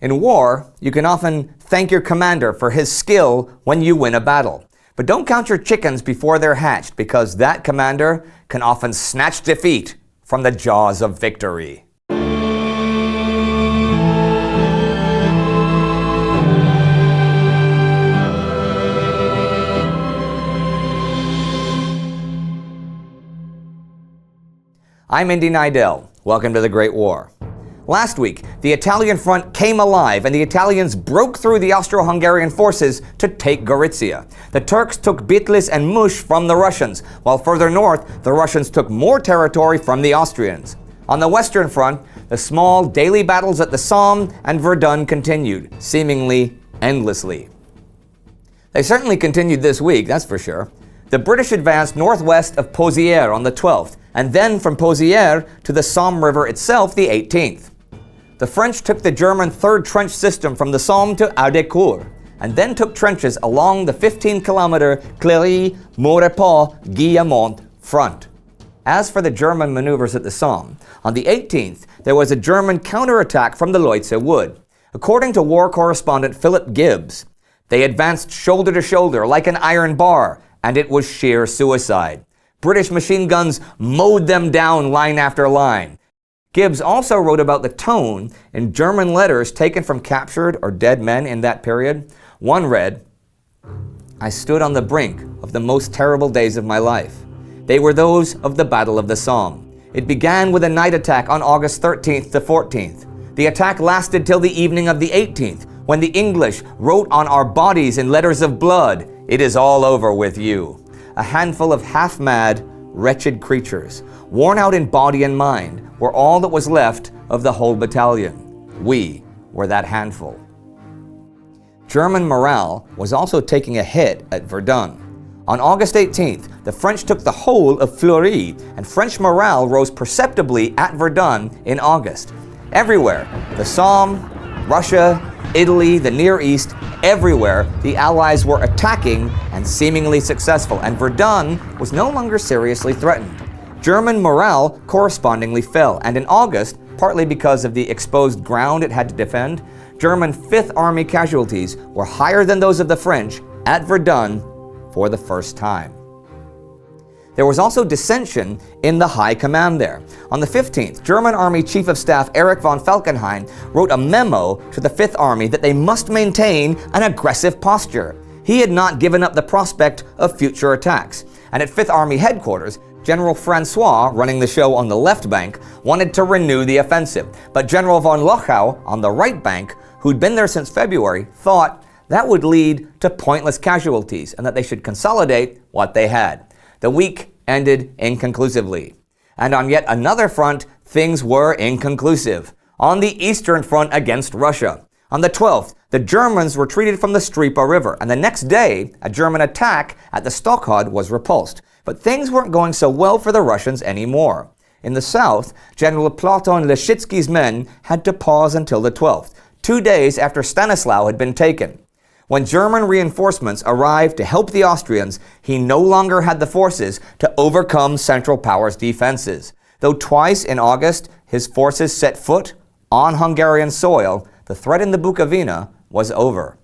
In war, you can often thank your commander for his skill when you win a battle. But don't count your chickens before they're hatched, because that commander can often snatch defeat from the jaws of victory. I'm Indy Nidell. Welcome to the Great War. Last week, the Italian front came alive and the Italians broke through the Austro-Hungarian forces to take Gorizia. The Turks took Bitlis and Mush from the Russians, while further north, the Russians took more territory from the Austrians. On the Western Front, the small daily battles at the Somme and Verdun continued, seemingly endlessly. They certainly continued this week, that's for sure. The British advanced northwest of Pozières on the 12th, and then from Pozières to the Somme River itself the 18th. The French took the German 3rd Trench System from the Somme to Hardécourt, and then took trenches along the 15-kilometer Cléry-Maurepas-Guillemont front. As for the German maneuvers at the Somme, on the 18th, there was a German counterattack from the Leutze Wood. According to war correspondent Philip Gibbs, they advanced shoulder to shoulder like an iron bar, and it was sheer suicide. British machine guns mowed them down line after line. Gibbs also wrote about the tone in German letters taken from captured or dead men in that period. One read, "I stood on the brink of the most terrible days of my life. They were those of the Battle of the Somme. It began with a night attack on August 13th to 14th. The attack lasted till the evening of the 18th, when the English wrote on our bodies in letters of blood, 'It is all over with you.' A handful of half-mad, wretched creatures, worn out in body and mind, were all that was left of the whole battalion. We were that handful." German morale was also taking a hit at Verdun. On August 18th, the French took the whole of Fleury, and French morale rose perceptibly at Verdun in August. Everywhere, the Somme, Russia, Italy, the Near East, everywhere, the Allies were attacking and seemingly successful, and Verdun was no longer seriously threatened. German morale correspondingly fell, and in August, partly because of the exposed ground it had to defend, German 5th Army casualties were higher than those of the French at Verdun for the first time. There was also dissension in the high command there. On the 15th, German Army Chief of Staff Erich von Falkenhayn wrote a memo to the 5th Army that they must maintain an aggressive posture. He had not given up the prospect of future attacks. And at 5th Army headquarters, General Francois, running the show on the left bank, wanted to renew the offensive. But General von Lochau, on the right bank, who'd been there since February, thought that would lead to pointless casualties and that they should consolidate what they had. The week ended inconclusively. And on yet another front, things were inconclusive. On the Eastern Front against Russia. On the 12th, the Germans retreated from the Strypa River, and the next day, a German attack at the Stockhod was repulsed. But things weren't going so well for the Russians anymore. In the south, General Platon Leszczycki's men had to pause until the 12th, 2 days after Stanislau had been taken. When German reinforcements arrived to help the Austrians, he no longer had the forces to overcome Central Power's defenses. Though twice in August his forces set foot on Hungarian soil, the threat in the Bukovina was over.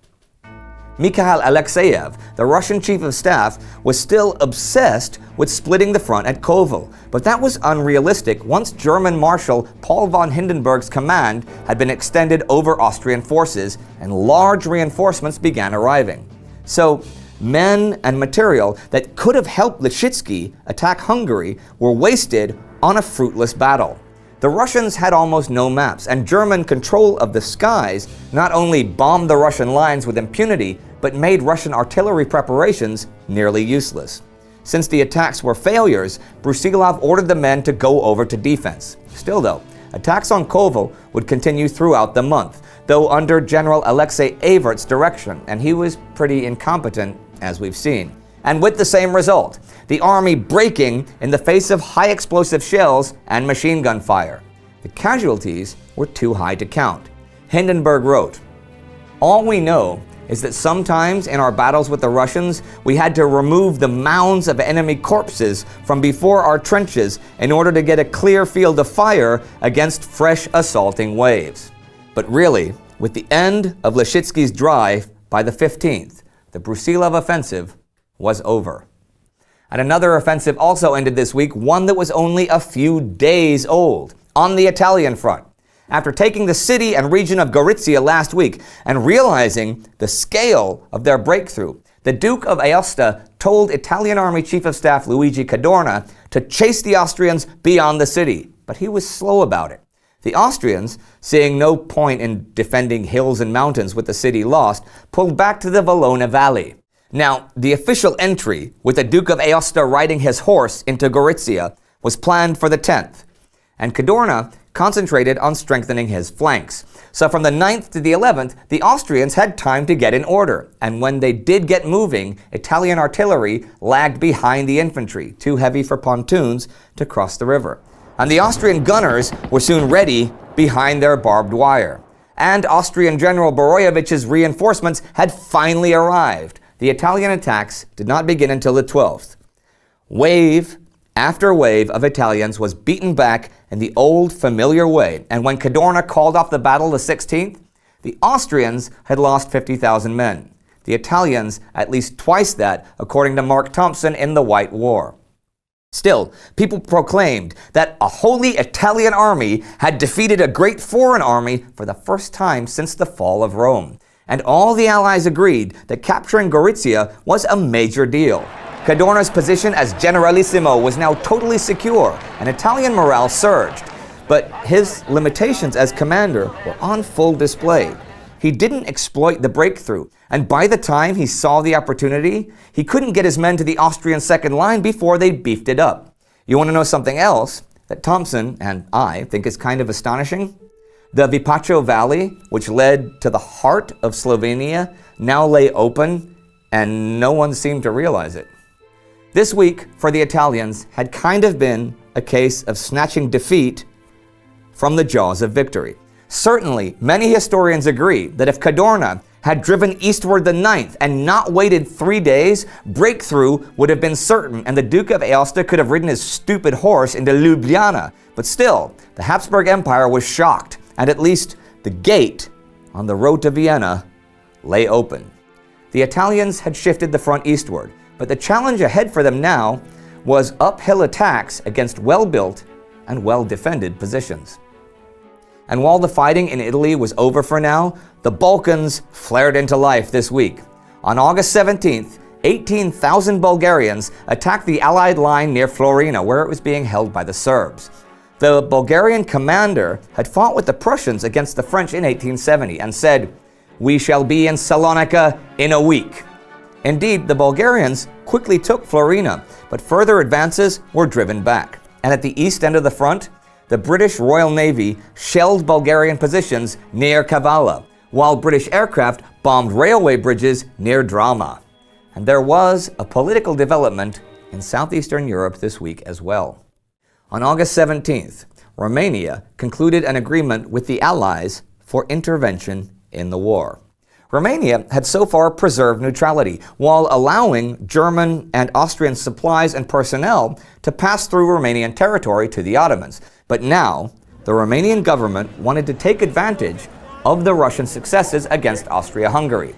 Mikhail Alexeyev, the Russian chief of staff, was still obsessed with splitting the front at Kovel, but that was unrealistic once German Marshal Paul von Hindenburg's command had been extended over Austrian forces and large reinforcements began arriving. So, men and material that could have helped Leszczycki attack Hungary were wasted on a fruitless battle. The Russians had almost no maps, and German control of the skies not only bombed the Russian lines with impunity, but made Russian artillery preparations nearly useless. Since the attacks were failures, Brusilov ordered the men to go over to defense. Still though, attacks on Kovel would continue throughout the month, though under General Alexei Evert's direction, and he was pretty incompetent, as we've seen. And with the same result, the army breaking in the face of high explosive shells and machine gun fire. The casualties were too high to count. Hindenburg wrote, "All we know is that sometimes in our battles with the Russians, we had to remove the mounds of enemy corpses from before our trenches in order to get a clear field of fire against fresh assaulting waves. But really, With the end of Leszczycki's drive by the 15th, the Brusilov offensive was over. And another offensive also ended this week, one that was only a few days old, on the Italian front. After taking the city and region of Gorizia last week and realizing the scale of their breakthrough, the Duke of Aosta told Italian Army Chief of Staff Luigi Cadorna to chase the Austrians beyond the city, but he was slow about it. The Austrians, seeing no point in defending hills and mountains with the city lost, pulled back to the Valona Valley. Now, the official entry, with the Duke of Aosta riding his horse into Gorizia, was planned for the 10th, and Cadorna concentrated on strengthening his flanks. So from the 9th to the 11th, the Austrians had time to get in order, and when they did get moving, Italian artillery lagged behind the infantry, too heavy for pontoons to cross the river. And the Austrian gunners were soon ready behind their barbed wire. And Austrian General Borojevich's reinforcements had finally arrived. The Italian attacks did not begin until the 12th. Wave after wave of Italians was beaten back in the old familiar way, and when Cadorna called off the battle the 16th, the Austrians had lost 50,000 men. The Italians at least twice that, according to Mark Thompson in The White War. Still, people proclaimed that a wholly Italian army had defeated a great foreign army for the first time since the fall of Rome. And all the Allies agreed that capturing Gorizia was a major deal. Cadorna's position as generalissimo was now totally secure, and Italian morale surged. But his limitations as commander were on full display. He didn't exploit the breakthrough, and by the time he saw the opportunity, he couldn't get his men to the Austrian second line before they beefed it up. You want to know something else that Thompson and I think is kind of astonishing? The Vipacho Valley, which led to the heart of Slovenia, now lay open, and no one seemed to realize it. This week, for the Italians, had kind of been a case of snatching defeat from the jaws of victory. Certainly, many historians agree that if Cadorna had driven eastward the 9th and not waited 3 days, breakthrough would have been certain, and the Duke of Aosta could have ridden his stupid horse into Ljubljana. But still, the Habsburg Empire was shocked, and at least the gate on the road to Vienna lay open. The Italians had shifted the front eastward, but the challenge ahead for them now was uphill attacks against well-built and well-defended positions. And while the fighting in Italy was over for now, the Balkans flared into life this week. On August 17th, 18,000 Bulgarians attacked the Allied line near Florina, where it was being held by the Serbs. The Bulgarian commander had fought with the Prussians against the French in 1870 and said, "We shall be in Salonika in a week." Indeed, the Bulgarians quickly took Florina, but further advances were driven back. And at the east end of the front, the British Royal Navy shelled Bulgarian positions near Kavala, while British aircraft bombed railway bridges near Drama. And there was a political development in southeastern Europe this week as well. On August 17th, Romania concluded an agreement with the Allies for intervention in the war. Romania had so far preserved neutrality, while allowing German and Austrian supplies and personnel to pass through Romanian territory to the Ottomans. But now, the Romanian government wanted to take advantage of the Russian successes against Austria-Hungary.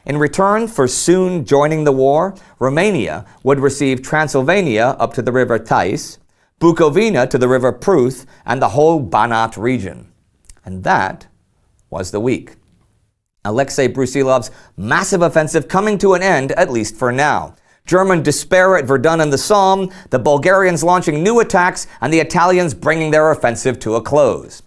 In return for soon joining the war, Romania would receive Transylvania up to the river Theiss, Bukovina to the river Pruth, and the whole Banat region. And that was the week. Alexei Brusilov's massive offensive coming to an end, at least for now. German despair at Verdun and the Somme, the Bulgarians launching new attacks, and the Italians bringing their offensive to a close.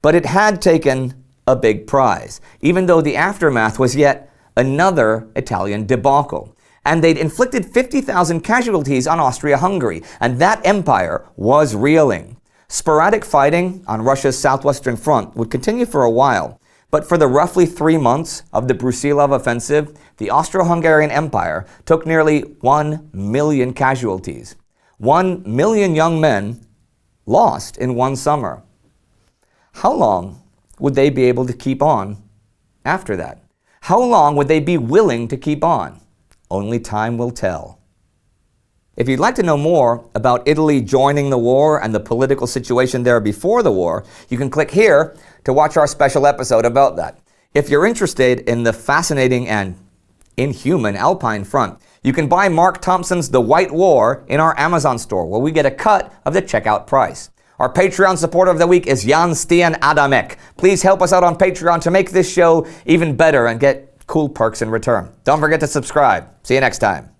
But it had taken a big prize, even though the aftermath was yet another Italian debacle. And they'd inflicted 50,000 casualties on Austria-Hungary, and that empire was reeling. Sporadic fighting on Russia's southwestern front would continue for a while, but for the roughly 3 months of the Brusilov offensive, the Austro-Hungarian Empire took nearly 1 million casualties. 1 million young men lost in one summer. How long would they be able to keep on after that? How long would they be willing to keep on? Only time will tell. If you'd like to know more about Italy joining the war and the political situation there before the war, you can click here to watch our special episode about that. If you're interested in the fascinating and inhuman Alpine front, you can buy Mark Thompson's The White War in our Amazon store, where we get a cut of the checkout price. Our Patreon supporter of the week is Jan Stian Adamek. Please help us out on Patreon to make this show even better and get cool perks in return. Don't forget to subscribe. See you next time.